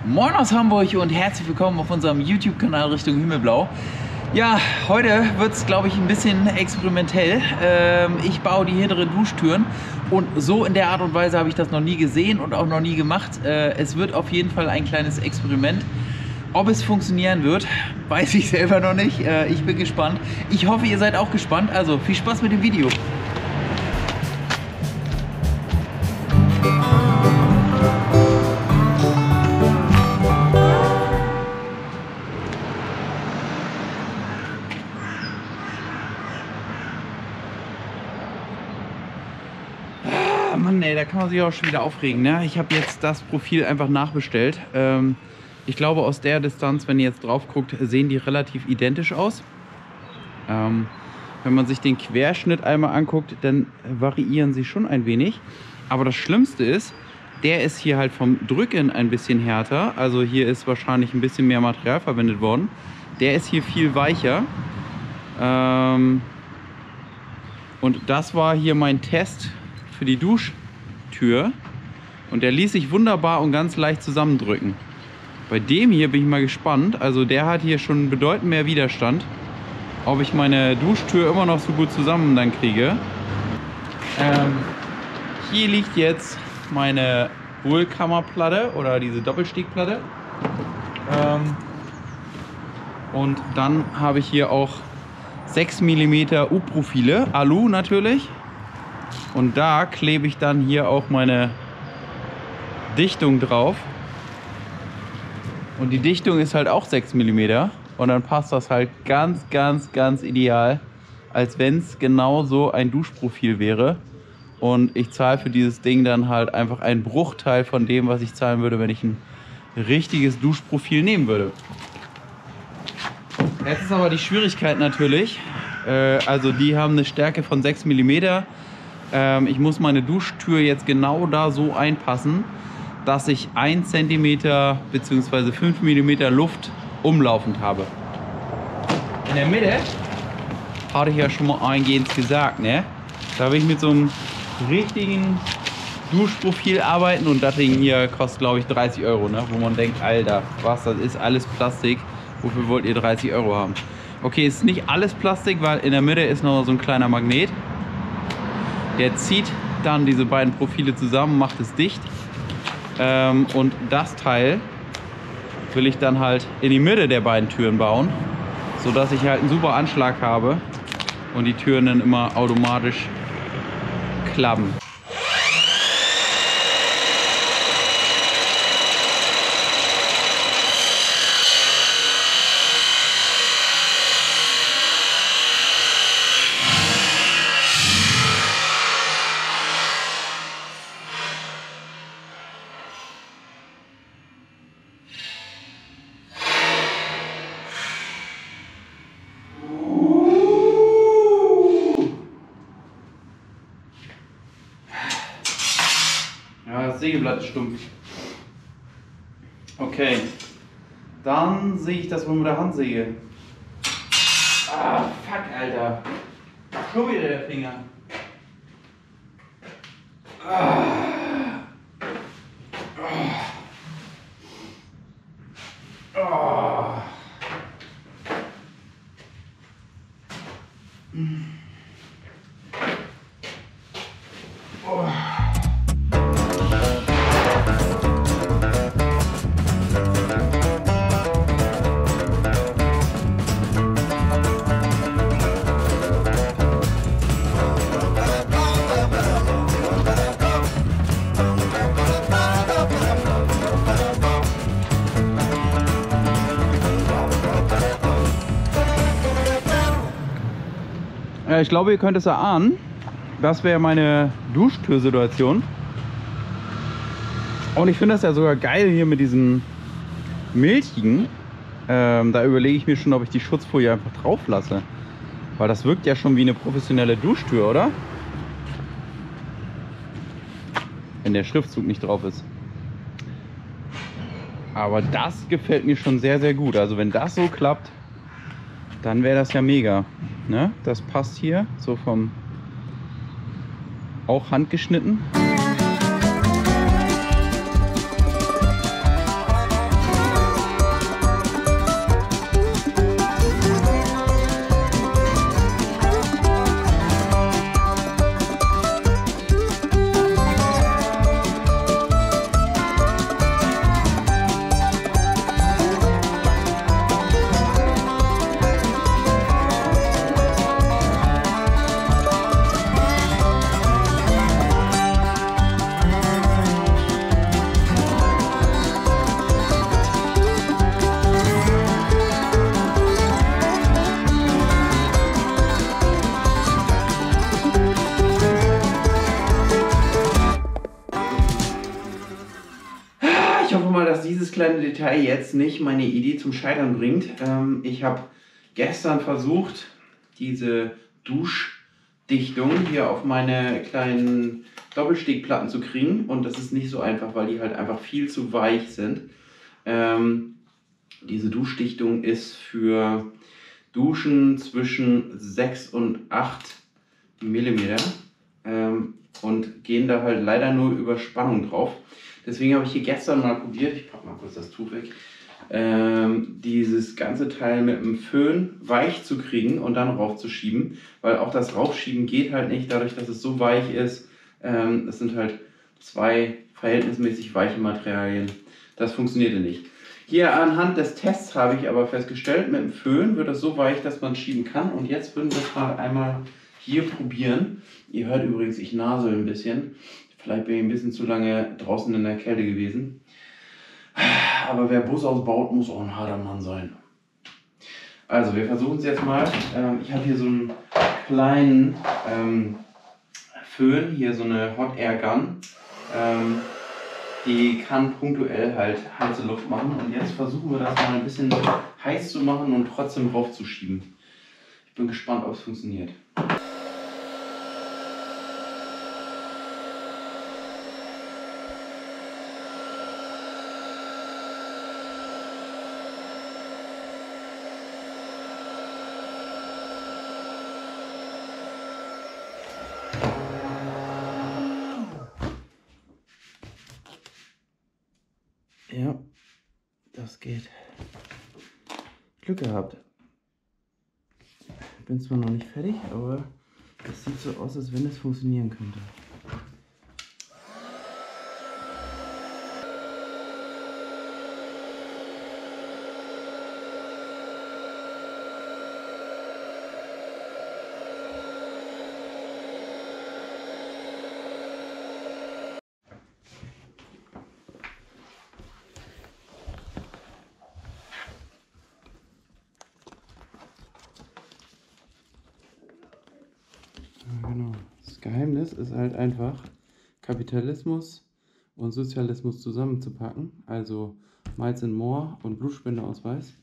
Moin aus Hamburg und herzlich willkommen auf unserem YouTube-Kanal Richtung Himmelblau. Ja, heute wird es, glaube ich, ein bisschen experimentell. Ich baue die hinteren Duschtüren und so in der Art und Weise habe ich das noch nie gesehen und auch noch nie gemacht. Es wird auf jeden Fall ein kleines Experiment. Ob es funktionieren wird, weiß ich selber noch nicht. Ich bin gespannt. Ich hoffe, ihr seid auch gespannt. Also viel Spaß mit dem Video. Mann, ey, da kann man sich auch schon wieder aufregen, ne? Ich habe jetzt das Profil einfach nachbestellt. Ich glaube, aus der Distanz, wenn ihr jetzt drauf guckt, sehen die relativ identisch aus. Wenn man sich den Querschnitt einmal anguckt, dann variieren sie schon ein wenig. Aber das Schlimmste ist, der ist hier halt vom Drücken ein bisschen härter. Also hier ist wahrscheinlich ein bisschen mehr Material verwendet worden. Der ist hier viel weicher. Und das war hier mein Test für die Duschtür und der ließ sich wunderbar und ganz leicht zusammendrücken. Bei dem hier bin ich mal gespannt, also der hat hier schon bedeutend mehr Widerstand, ob ich meine Duschtür immer noch so gut zusammen dann kriege. Hier liegt jetzt meine Hohlkammerplatte oder diese Doppelstiegplatte und dann habe ich hier auch 6 mm U-Profile, Alu natürlich. Und da klebe ich dann hier auch meine Dichtung drauf. Und die Dichtung ist halt auch 6 mm. Und dann passt das halt ganz, ganz, ganz ideal, als wenn es genau so ein Duschprofil wäre. Und ich zahle für dieses Ding dann halt einfach einen Bruchteil von dem, was ich zahlen würde, wenn ich ein richtiges Duschprofil nehmen würde. Jetzt ist aber die Schwierigkeit natürlich. Also die haben eine Stärke von 6 mm. Ich muss meine Duschtür jetzt genau da so einpassen, dass ich 1 cm bzw. 5 mm Luft umlaufend habe. In der Mitte, hatte ich ja schon mal eingehend gesagt, ne? Da will ich mit so einem richtigen Duschprofil arbeiten und das Ding hier kostet, glaube ich, 30 Euro, ne? Wo man denkt, Alter, was, das ist alles Plastik, wofür wollt ihr 30 Euro haben? Okay, ist nicht alles Plastik, weil in der Mitte ist noch so ein kleiner Magnet. Der zieht dann diese beiden Profile zusammen, macht es dicht. Und das Teil will ich dann halt in die Mitte der beiden Türen bauen, sodass ich halt einen super Anschlag habe und die Türen dann immer automatisch klappen. Das Sägeblatt ist stumpf. Okay, dann sehe ich das wohl mit der Handsäge. Ah, fuck, Alter. Schon wieder der Finger. Ah. Ah. Oh. Ich glaube, ihr könnt es erahnen. Das wäre meine Duschtürsituation. Und ich finde das ja sogar geil hier mit diesen milchigen. Da überlege ich mir schon, ob ich die Schutzfolie einfach drauf lasse. Weil das wirkt ja schon wie eine professionelle Duschtür, oder? Wenn der Schriftzug nicht drauf ist. Aber das gefällt mir schon sehr, sehr gut. Also wenn das so klappt, dann wäre das ja mega. Ne? Das passt hier so vom, auch handgeschnitten. Ich hoffe mal, dass dieses kleine Detail jetzt nicht meine Idee zum Scheitern bringt. Ich habe gestern versucht, diese Duschdichtung hier auf meine kleinen Doppelstegplatten zu kriegen. Und das ist nicht so einfach, weil die halt einfach viel zu weich sind. Diese Duschdichtung ist für Duschen zwischen 6 und 8 mm und gehen da halt leider nur über Spannung drauf. Deswegen habe ich hier gestern mal probiert, ich packe mal kurz das Tuch weg, dieses ganze Teil mit dem Föhn weich zu kriegen und dann raufzuschieben, weil auch das Raufschieben geht halt nicht, dadurch, dass es so weich ist. Es sind halt zwei verhältnismäßig weiche Materialien. Das funktionierte nicht. Hier anhand des Tests habe ich aber festgestellt, mit dem Föhn wird es so weich, dass man schieben kann. Und jetzt würden wir es mal einmal hier probieren. Ihr hört übrigens, ich nasel ein bisschen. Vielleicht bin ich ein bisschen zu lange draußen in der Kälte gewesen. Aber wer Bus ausbaut, muss auch ein harter Mann sein. Also wir versuchen es jetzt mal. Ich habe hier so einen kleinen Föhn, hier so eine Hot Air Gun. Die kann punktuell halt heiße Luft machen. Und jetzt versuchen wir das mal ein bisschen heiß zu machen und trotzdem raufzuschieben. Ich bin gespannt, ob es funktioniert. Ja, das geht. Glück gehabt. Ich bin zwar noch nicht fertig, aber es sieht so aus, als wenn es funktionieren könnte. Genau. Das Geheimnis ist halt einfach, Kapitalismus und Sozialismus zusammenzupacken. Also Miles and More und Blutspendeausweis.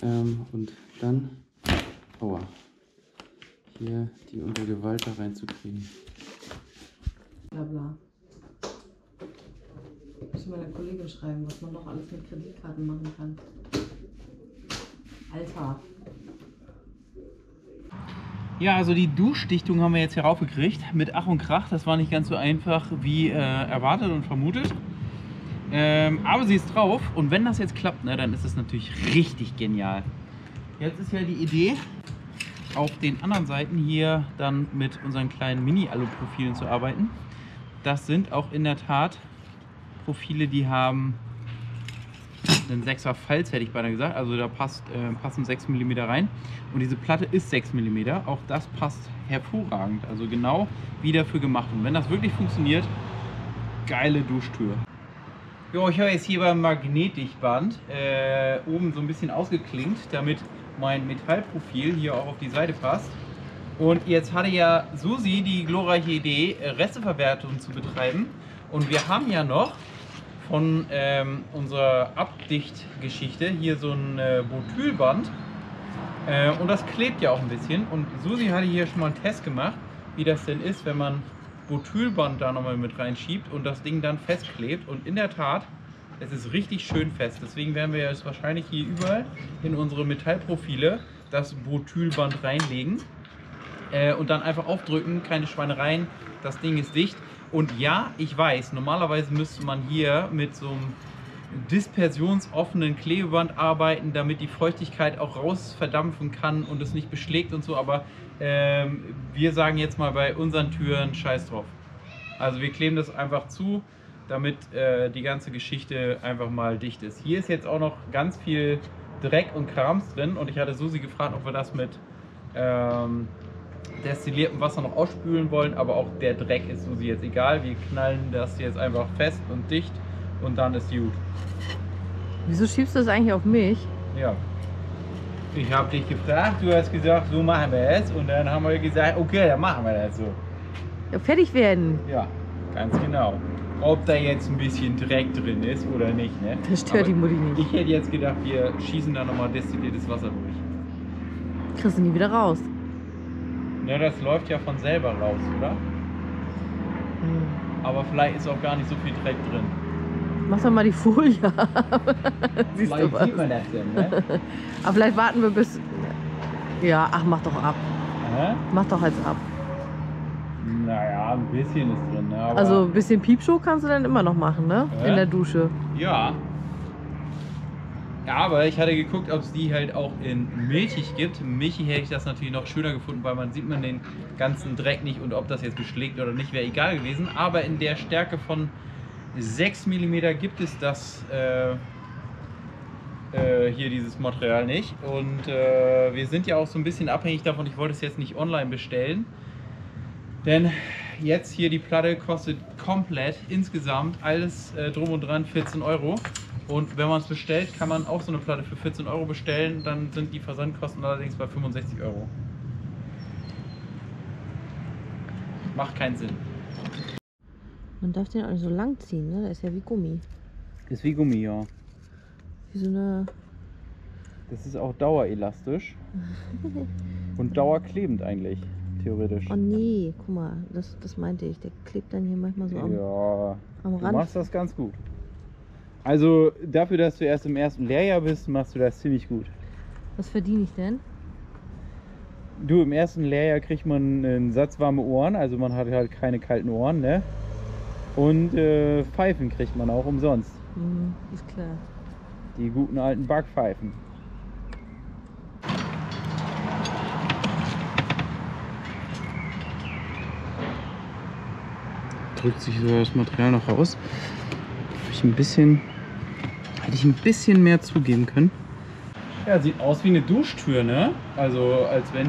Und dann, aua, hier die unter Gewalt da reinzukriegen. Blabla. Ich muss meiner Kollegin schreiben, was man doch alles mit Kreditkarten machen kann. Alter. Ja, also die Duschdichtung haben wir jetzt hier raufgekriegt mit Ach und Krach. Das war nicht ganz so einfach wie erwartet und vermutet. Aber sie ist drauf und wenn das jetzt klappt, ne, dann ist es natürlich richtig genial. Jetzt ist ja die Idee, auf den anderen Seiten hier dann mit unseren kleinen Mini-Alu-Profilen zu arbeiten. Das sind auch in der Tat Profile, die haben einen 6er Falz, hätte ich beinahe gesagt. Also da passen 6 mm rein. Und diese Platte ist 6 mm. Auch das passt hervorragend. Also genau wie dafür gemacht. Und wenn das wirklich funktioniert, geile Duschtür. Jo, ich habe jetzt hier beim Magnetdichtband oben so ein bisschen ausgeklinkt, damit mein Metallprofil hier auch auf die Seite passt. Und jetzt hatte ja Susi die glorreiche Idee, Resteverwertung zu betreiben. Und wir haben ja noch von unserer Abdichtgeschichte hier so ein Butylband. Und das klebt ja auch ein bisschen. Und Susi hatte hier schon mal einen Test gemacht, wie das denn ist, wenn man Butylband da nochmal mit reinschiebt und das Ding dann festklebt. Und in der Tat, es ist richtig schön fest. Deswegen werden wir jetzt wahrscheinlich hier überall in unsere Metallprofile das Butylband reinlegen. Und dann einfach aufdrücken, keine Schweinereien, das Ding ist dicht. Und ja, ich weiß, normalerweise müsste man hier mit so einem dispersionsoffenen Klebeband arbeiten, damit die Feuchtigkeit auch raus verdampfen kann und es nicht beschlägt und so, aber wir sagen jetzt mal bei unseren Türen scheiß drauf. Also wir kleben das einfach zu, damit die ganze Geschichte einfach mal dicht ist. Hier ist jetzt auch noch ganz viel Dreck und Krams drin und ich hatte Susi gefragt, ob wir das mit destilliertem Wasser noch ausspülen wollen, aber auch der Dreck ist Susi jetzt egal. Wir knallen das jetzt einfach fest und dicht und dann ist gut. Wieso schiebst du das eigentlich auf mich? Ja. Ich habe dich gefragt, du hast gesagt, so machen wir es und dann haben wir gesagt, okay, dann machen wir das so. Ja, fertig werden. Ja, ganz genau. ob da jetzt ein bisschen Dreck drin ist oder nicht. Ne? Das stört die Mutti nicht. Ich hätte jetzt gedacht, wir schießen da nochmal destilliertes Wasser durch. Kriegst du nie wieder raus. Ja, das läuft ja von selber raus, oder? Aber vielleicht ist auch gar nicht so viel Dreck drin. Mach doch mal die Folie ab. Siehst du Vielleicht was? sieht man das denn, ne? Aber vielleicht warten wir bis... Ja, ach, mach doch ab. Mach doch jetzt ab. Naja, ein bisschen ist drin, ne? Aber Also ein bisschen Piepshow kannst du dann immer noch machen, ne? In der Dusche. ja. Ja, aber ich hatte geguckt, ob es die halt auch in milchig gibt. Milchig hätte ich das natürlich noch schöner gefunden, weil man sieht man den ganzen Dreck nicht und ob das jetzt beschlägt oder nicht, wäre egal gewesen. Aber in der Stärke von 6 mm gibt es das hier dieses Material nicht. Und wir sind ja auch so ein bisschen abhängig davon, ich wollte es jetzt nicht online bestellen. Denn jetzt hier die Platte kostet komplett insgesamt alles drum und dran 14 Euro. Und wenn man es bestellt, kann man auch so eine Platte für 14 Euro bestellen. Dann sind die Versandkosten allerdings bei 65 Euro. Macht keinen Sinn. Man darf den auch nicht so lang ziehen, ne? Der ist ja wie Gummi. Ist wie Gummi, ja. Wie so eine... Das ist auch dauerelastisch. Und dauerklebend eigentlich, theoretisch. Oh nee, guck mal, das meinte ich. Der klebt dann hier manchmal so am Du Rand. machst das ganz gut. Also dafür, dass du erst im ersten Lehrjahr bist, machst du das ziemlich gut. Was verdiene ich denn? Du, im ersten Lehrjahr kriegt man einen Satz warme Ohren, also man hat halt keine kalten Ohren, ne? Und Pfeifen kriegt man auch umsonst. Ist klar. Die guten alten Backpfeifen. Drückt sich so das Material noch raus. Hätte ich ein bisschen mehr zugeben können. Ja, sieht aus wie eine Duschtür, ne? Also als wenn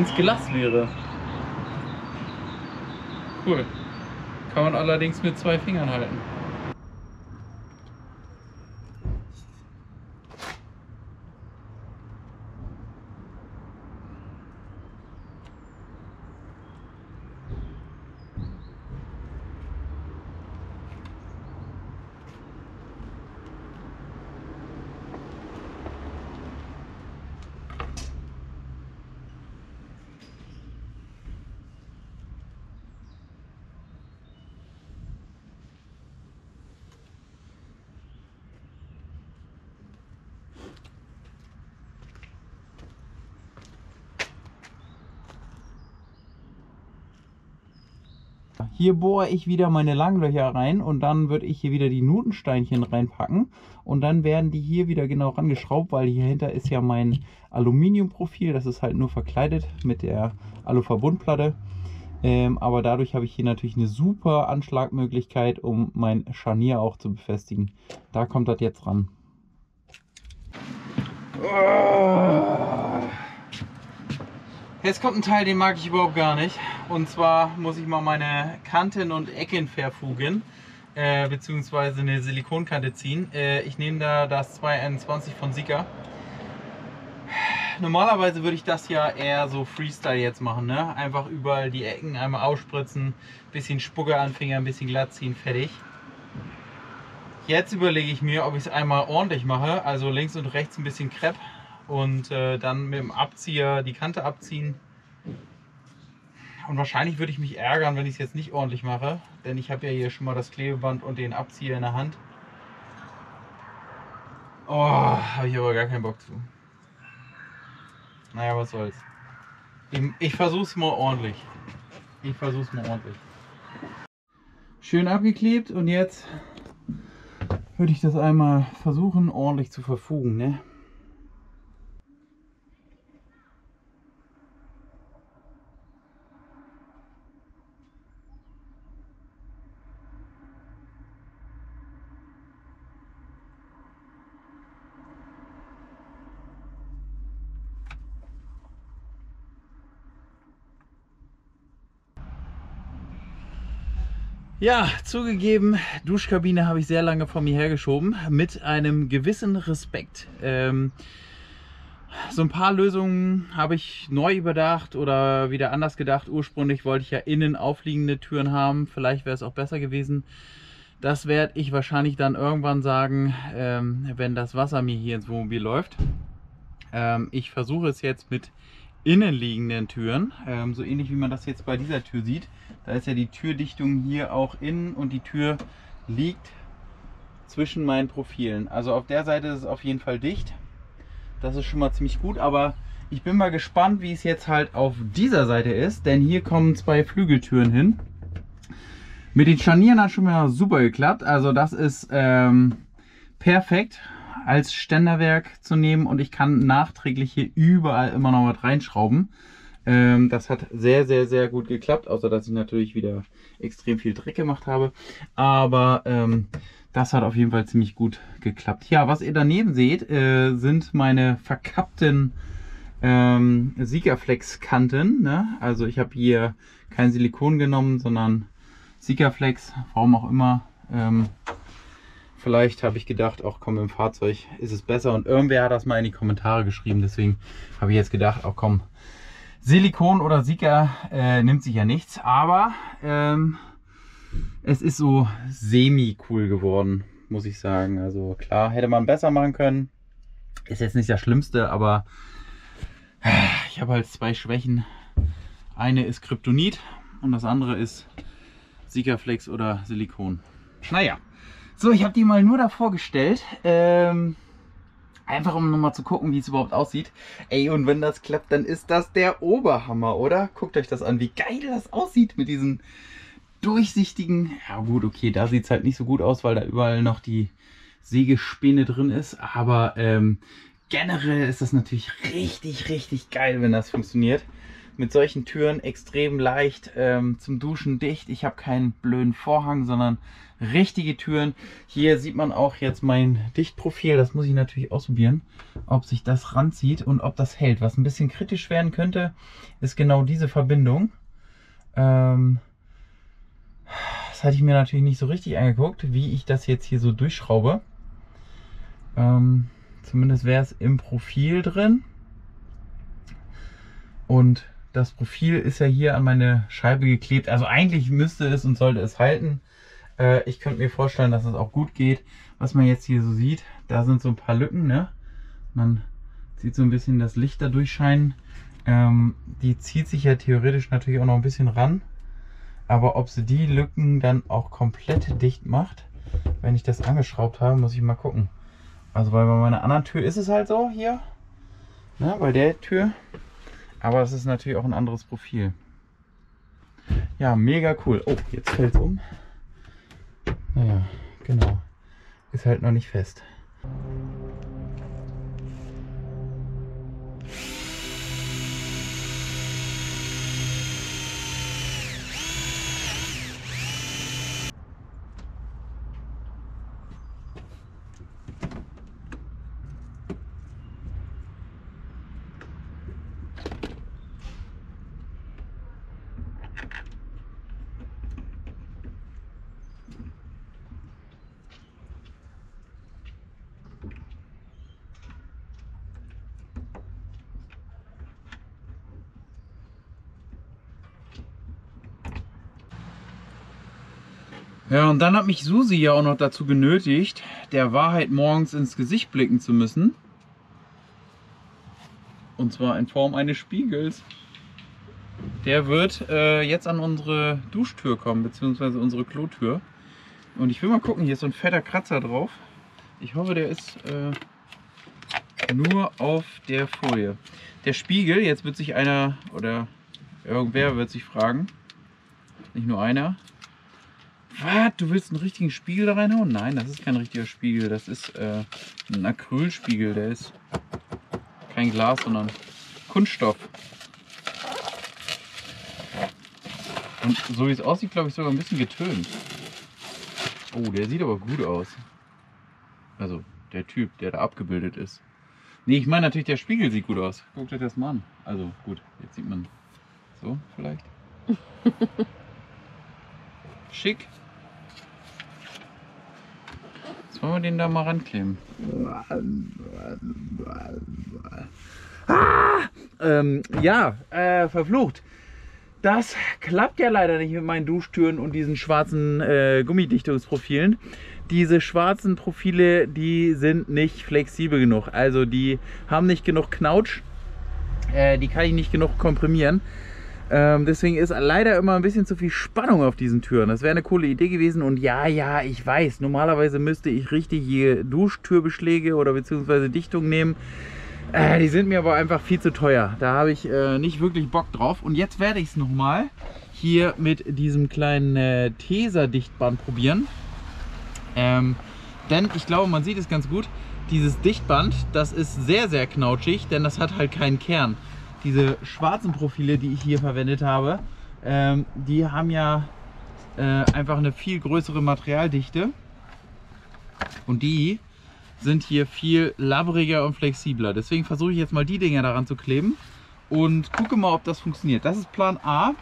es Glas wäre. Cool. Kann man allerdings mit 2 Fingern halten. Hier bohre ich wieder meine Langlöcher rein und dann würde ich hier wieder die Nutensteinchen reinpacken und dann werden die hier wieder genau rangeschraubt, weil hier hinter ist ja mein Aluminiumprofil, das ist halt nur verkleidet mit der Aluverbundplatte. Aber dadurch habe ich hier natürlich eine super Anschlagmöglichkeit, um mein Scharnier auch zu befestigen. Da kommt das jetzt ran. Jetzt kommt ein Teil, den mag ich überhaupt gar nicht. Und zwar muss ich mal meine Kanten und Ecken verfugen, beziehungsweise eine Silikonkante ziehen. Ich nehme da das 221 von Sika. Normalerweise würde ich das ja eher so Freestyle jetzt machen, ne? Einfach überall die Ecken einmal ausspritzen, bisschen Spucke an Fingern, ein bisschen glatt ziehen, fertig. Jetzt überlege ich mir, ob ich es einmal ordentlich mache, also links und rechts ein bisschen Krepp und dann mit dem Abzieher die Kante abziehen. Und wahrscheinlich würde ich mich ärgern, wenn ich es jetzt nicht ordentlich mache, denn ich habe ja hier schon mal das Klebeband und den Abzieher in der Hand. Oh, habe ich aber gar keinen Bock zu. Naja, was soll's. Ich versuch's mal ordentlich. Schön abgeklebt und jetzt würde ich das einmal versuchen ordentlich zu verfugen, ne? Ja, zugegeben, Duschkabine habe ich sehr lange vor mir hergeschoben, mit einem gewissen Respekt. So ein paar Lösungen habe ich neu überdacht oder wieder anders gedacht. Ursprünglich wollte ich ja innen aufliegende Türen haben. Vielleicht wäre es auch besser gewesen. Das werde ich wahrscheinlich dann irgendwann sagen, wenn das Wasser mir hier ins Wohnmobil läuft. Ich versuche es jetzt mit innenliegenden Türen, so ähnlich wie man das jetzt bei dieser Tür sieht. Da ist ja die Türdichtung hier auch innen und die Tür liegt zwischen meinen Profilen. Also auf der Seite ist es auf jeden Fall dicht. Das ist schon mal ziemlich gut, aber ich bin mal gespannt, wie es jetzt halt auf dieser Seite ist, denn hier kommen zwei Flügeltüren hin. Mit den Scharnieren hat schon mal super geklappt, also das ist perfekt als Ständerwerk zu nehmen und ich kann nachträglich hier überall immer noch was reinschrauben. Das hat sehr, sehr, sehr gut geklappt, außer dass ich natürlich wieder extrem viel Dreck gemacht habe, aber das hat auf jeden Fall ziemlich gut geklappt. Ja, was ihr daneben seht, sind meine verkappten Sikaflex-Kanten. Ne? Also ich habe hier kein Silikon genommen, sondern Sikaflex, warum auch immer. Vielleicht habe ich gedacht, auch komm, im Fahrzeug ist es besser. Und irgendwer hat das mal in die Kommentare geschrieben. Deswegen habe ich jetzt gedacht, auch komm, Silikon oder Sika nimmt sich ja nichts. Aber es ist so semi-cool geworden, muss ich sagen. Also klar, hätte man besser machen können. Ist jetzt nicht das Schlimmste, aber ich habe halt zwei Schwächen. Eine ist Kryptonit und das andere ist Sikaflex oder Silikon. Naja, so, ich habe die mal nur davor gestellt. Einfach um nochmal zu gucken, wie es überhaupt aussieht. Ey, und wenn das klappt, dann ist das der Oberhammer, oder? Guckt euch das an, wie geil das aussieht mit diesen durchsichtigen, ja gut, okay, da sieht es halt nicht so gut aus, weil da überall noch die Sägespäne drin ist, aber generell ist das natürlich richtig, richtig geil, wenn das funktioniert. Mit solchen Türen extrem leicht zum Duschen dicht. Ich habe keinen blöden Vorhang, sondern richtige Türen. Hier sieht man auch jetzt mein Dichtprofil, das muss ich natürlich ausprobieren, ob sich das ranzieht und ob das hält. Was ein bisschen kritisch werden könnte, ist genau diese Verbindung. Das hatte ich mir natürlich nicht so richtig angeguckt, wie ich das jetzt hier so durchschraube. Zumindest wäre es im Profil drin. Und das Profil ist ja hier an meine Scheibe geklebt. Also eigentlich müsste es und sollte es halten. Ich könnte mir vorstellen, dass es auch gut geht. Was man jetzt hier so sieht, da sind so ein paar Lücken. Ne? Man sieht so ein bisschen das Licht da durchscheinen. Die zieht sich ja theoretisch natürlich auch noch ein bisschen ran. Aber ob sie die Lücken dann auch komplett dicht macht, wenn ich das angeschraubt habe, muss ich mal gucken. Also weil bei meiner anderen Tür ist es halt so hier, ne, bei der Tür. Aber es ist natürlich auch ein anderes Profil. Ja, mega cool. Oh, jetzt fällt es um. Naja, genau. Ist halt noch nicht fest. Ja, und dann hat mich Susi ja auch noch dazu genötigt, der Wahrheit morgens ins Gesicht blicken zu müssen. Und zwar in Form eines Spiegels. Der wird jetzt an unsere Duschtür kommen, beziehungsweise unsere Klotür. Und ich will mal gucken, hier ist so ein fetter Kratzer drauf. Ich hoffe, der ist nur auf der Folie. Der Spiegel, jetzt wird sich einer oder irgendwer wird sich fragen, nicht nur einer. Was? Du willst einen richtigen Spiegel da reinhauen? Nein, das ist kein richtiger Spiegel. Das ist ein Acrylspiegel. Der ist kein Glas, sondern Kunststoff. Und so wie es aussieht, glaube ich, sogar ein bisschen getönt. Oh, der sieht aber gut aus. Also der Typ, der da abgebildet ist. Nee, ich meine natürlich, der Spiegel sieht gut aus. Guckt euch das mal an. Also gut, jetzt sieht man so vielleicht. Schick. Sollen wir den da mal rankleben? Verflucht. Das klappt ja leider nicht mit meinen Duschtüren und diesen schwarzen Gummidichtungsprofilen. Diese schwarzen Profile, die sind nicht flexibel genug. Also die haben nicht genug Knautsch. Die kann ich nicht genug komprimieren. Deswegen ist leider immer ein bisschen zu viel Spannung auf diesen Türen. Das wäre eine coole Idee gewesen. Und ja, ich weiß, normalerweise müsste ich richtige Duschtürbeschläge oder beziehungsweise Dichtung nehmen. Die sind mir aber einfach viel zu teuer. Da habe ich nicht wirklich Bock drauf. Und jetzt werde ich es nochmal hier mit diesem kleinen Tesa-Dichtband probieren. Denn ich glaube, man sieht es ganz gut. Dieses Dichtband, das ist sehr, sehr knautschig, denn das hat halt keinen Kern. Diese schwarzen Profile, die ich hier verwendet habe, die haben ja einfach eine viel größere Materialdichte. Und die sind hier viel labbriger und flexibler. Deswegen versuche ich jetzt mal die Dinger daran zu kleben und gucke mal, ob das funktioniert. Das ist Plan A.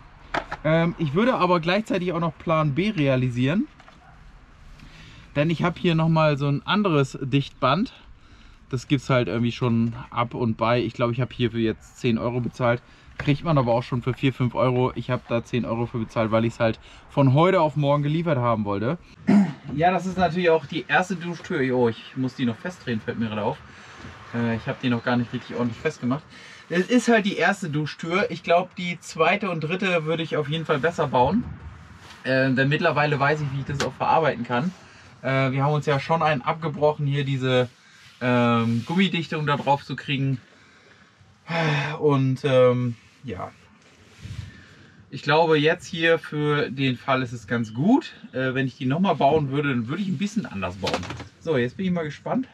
Ich würde aber gleichzeitig auch noch Plan B realisieren. Denn ich habe hier nochmal so ein anderes Dichtband. Das gibt es halt irgendwie schon ab und bei. Ich glaube, ich habe hierfür jetzt 10 Euro bezahlt. Kriegt man aber auch schon für 4, 5 Euro. Ich habe da 10 Euro für bezahlt, weil ich es halt von heute auf morgen geliefert haben wollte. Ja, das ist natürlich auch die erste Duschtür. Oh, ich muss die noch festdrehen, fällt mir gerade auf. Ich habe die noch gar nicht richtig ordentlich festgemacht. Es ist halt die erste Duschtür. Ich glaube, die zweite und dritte würde ich auf jeden Fall besser bauen. Denn mittlerweile weiß ich, wie ich das auch verarbeiten kann. Wir haben uns ja schon einen abgebrochen, hier diese Gummidichtung da drauf zu kriegen. Und ja, ich glaube jetzt hier für den Fall ist es ganz gut. Wenn ich die nochmal bauen würde, dann würde ich ein bisschen anders bauen. So, jetzt bin ich mal gespannt.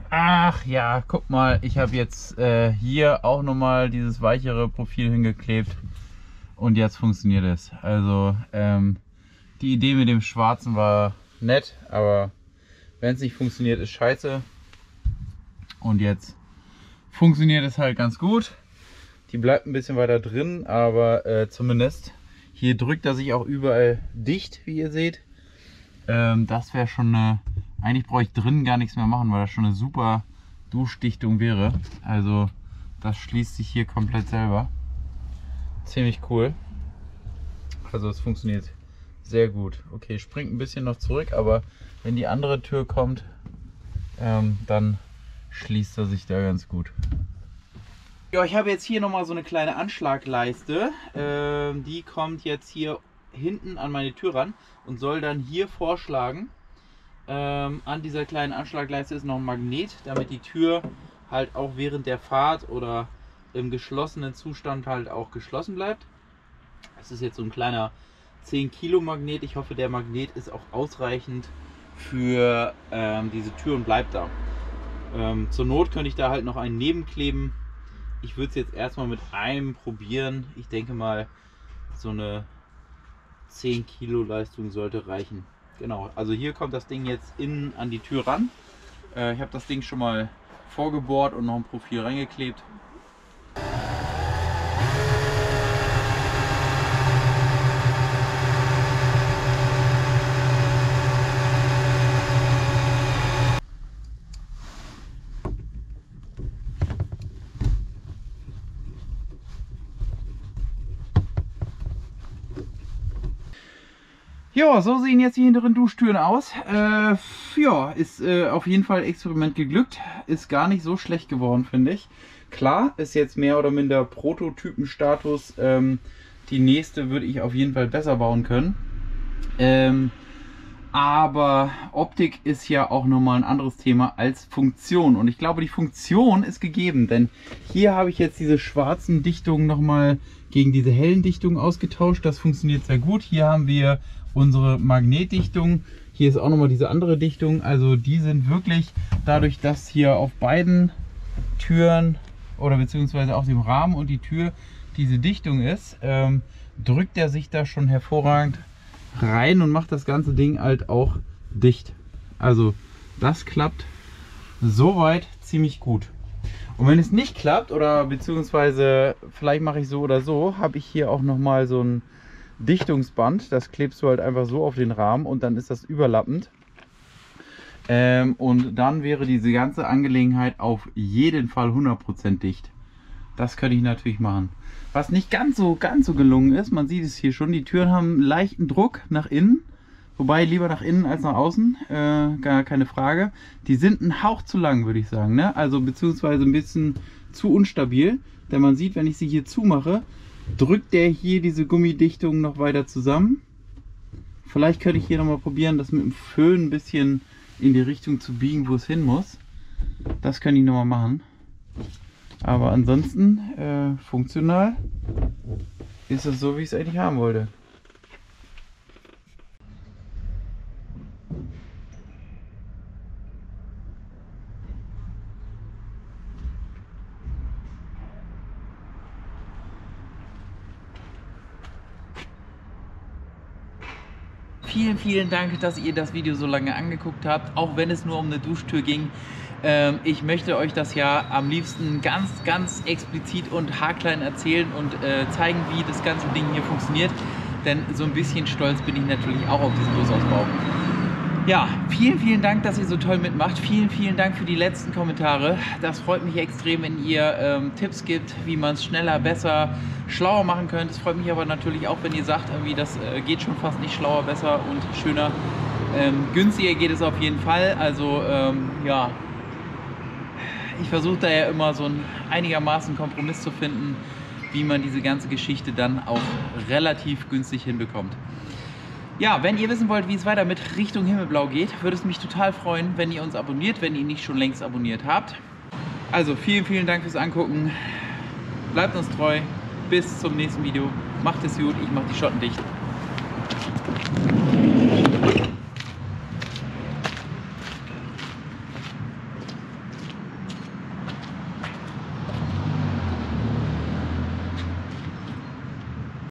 Ach ja, guck mal, ich habe jetzt hier auch nochmal dieses weichere Profil hingeklebt. Und jetzt funktioniert es. Also die Idee mit dem Schwarzen war nett, aber wenn es nicht funktioniert, ist scheiße. Und jetzt funktioniert es halt ganz gut. Die bleibt ein bisschen weiter drin, aber zumindest hier drückt er sich auch überall dicht, wie ihr seht. Das wäre schon eine, eigentlich brauche ich drinnen gar nichts mehr machen, weil das schon eine super Duschdichtung wäre. Also das schließt sich hier komplett selber. Ziemlich cool. Also es funktioniert sehr gut. Okay, springt ein bisschen noch zurück, aber wenn die andere Tür kommt, dann schließt er sich da ganz gut. Ja, ich habe jetzt hier nochmal so eine kleine Anschlagleiste. Die kommt jetzt hier hinten an meine Tür ran und soll dann hier vorschlagen. An dieser kleinen Anschlagleiste ist noch ein Magnet, damit die Tür halt auch während der Fahrt oder im geschlossenen Zustand halt auch geschlossen bleibt. Das ist jetzt so ein kleiner 10 Kilo Magnet. Ich hoffe, der Magnet ist auch ausreichend für diese Tür und bleibt da. Zur Not könnte ich da halt noch einen nebenkleben. Ich würde es jetzt erstmal mit einem probieren. Ich denke mal, so eine 10 Kilo Leistung sollte reichen. Genau, also hier kommt das Ding jetzt innen an die Tür ran. Ich habe das Ding schon mal vorgebohrt und noch ein Profil reingeklebt. Ja, so sehen jetzt die hinteren Duschtüren aus. Ja, ist auf jeden Fall Experiment geglückt. Ist gar nicht so schlecht geworden, finde ich. Klar, ist jetzt mehr oder minder Prototypenstatus. Die nächste würde ich auf jeden Fall besser bauen können. Aber Optik ist ja auch nochmal ein anderes Thema als Funktion. Und ich glaube, die Funktion ist gegeben. Denn hier habe ich jetzt diese schwarzen Dichtungen nochmal gegen diese hellen Dichtungen ausgetauscht. Das funktioniert sehr gut. Hier haben wir unsere Magnetdichtung. Hier ist auch nochmal diese andere Dichtung. Also die sind wirklich, dadurch, dass hier auf beiden Türen oder beziehungsweise auf dem Rahmen und die Tür diese Dichtung ist, drückt er sich da schon hervorragend rein und macht das ganze Ding halt auch dicht. Also das klappt soweit ziemlich gut. Und wenn es nicht klappt oder beziehungsweise vielleicht mache ich so oder so, habe ich hier auch nochmal so ein Dichtungsband. Das klebst du halt einfach so auf den Rahmen und dann ist das überlappend. Und dann wäre diese ganze Angelegenheit auf jeden Fall 100% dicht. Das könnte ich natürlich machen. Was nicht ganz so gelungen ist, man sieht es hier schon, die Türen haben einen leichten Druck nach innen. Wobei lieber nach innen als nach außen, gar keine Frage. Die sind ein Hauch zu lang, würde ich sagen, ne? Also beziehungsweise ein bisschen zu unstabil. Denn man sieht, wenn ich sie hier zumache, drückt der hier diese Gummidichtung noch weiter zusammen. Vielleicht könnte ich hier nochmal probieren, das mit dem Föhn ein bisschen in die Richtung zu biegen, wo es hin muss. Das könnte ich nochmal machen. Aber ansonsten funktional ist es so, wie ich es eigentlich haben wollte. Vielen, vielen Dank, dass ihr das Video so lange angeguckt habt, auch wenn es nur um eine Duschtür ging. Ich möchte euch das ja am liebsten ganz explizit und haarklein erzählen und zeigen, wie das ganze Ding hier funktioniert. Denn so ein bisschen stolz bin ich natürlich auch auf diesen Großausbau. Ja, vielen, vielen Dank, dass ihr so toll mitmacht. Vielen, vielen Dank für die letzten Kommentare. Das freut mich extrem, wenn ihr Tipps gibt, wie man es schneller, besser, schlauer machen könnt. Es freut mich aber natürlich auch, wenn ihr sagt, irgendwie das geht schon fast nicht schlauer, besser und schöner. Günstiger geht es auf jeden Fall. Also ja, ich versuche da ja immer so einen einigermaßen Kompromiss zu finden, wie man diese ganze Geschichte dann auch relativ günstig hinbekommt. Ja, wenn ihr wissen wollt, wie es weiter mit Richtung Himmelblau geht, würde es mich total freuen, wenn ihr uns abonniert, wenn ihr ihn nicht schon längst abonniert habt. Also vielen, vielen Dank fürs Angucken. Bleibt uns treu. Bis zum nächsten Video. Macht es gut. Ich mache die Schotten dicht.